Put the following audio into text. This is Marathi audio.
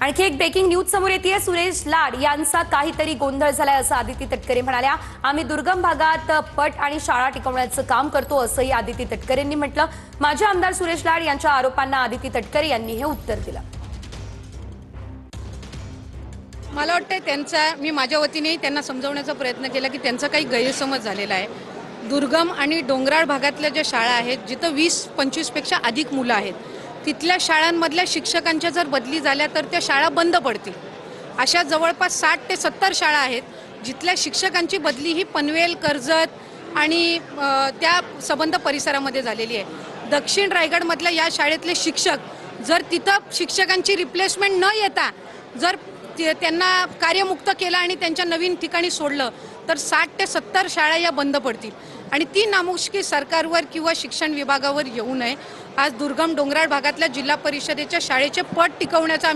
आणखी एक ब्रेकिंग न्यूज समोर येते। सुरेश लाड यांचा काहीतरी गोंधळ झालाय असं आदिती तटकरे म्हणाल्या। आम्ही दुर्गम भागात पट आणि शाळा टिकवण्याचं काम करतो असंही आदिती तटकरेंनी म्हटलं। माजी आमदार सुरेश लाड यांच्या आरोपांना आदिती तटकरे यांनी हे उत्तर दिलं। मला वाटतं मी माझ्या वतीने त्यांना समजावण्याचा प्रयत्न केला की त्यांचा काही गैरसमज झालेला आहे। दुर्गम आणि डोंगराळ भागातल्या ज्या शाळा आहेत, जिथं 20-25 पेक्षा अधिक मुलं आहेत, तिथल्या शाळांमधल्या शिक्षकांच्या जर बदली झाल्या तर त्या शाळा बंद पडतील। अशा जवळपास 60 ते 70 शाळा आहेत जिथल्या शिक्षकांची बदली ही पनवेल, कर्जत आणि त्या संबंध परिसरामध्ये झालेली आहे। दक्षिण रायगडमधल्या या शाळेतले शिक्षक जर तिथं शिक्षकांची रिप्लेसमेंट न येता जर त्यांना कार्यमुक्त केलं आणि त्यांच्या नवीन ठिकाणी सोडलं तर 60 ते 70 शाळा या बंद पडतील आणि ती नामुष्की सरकारवर किंवा शिक्षण विभागावर येऊ नये। आज दुर्गम डोंगराळ भागातल्या जिल्हा परिषदेच्या शाळेचे पट टिकवण्याचा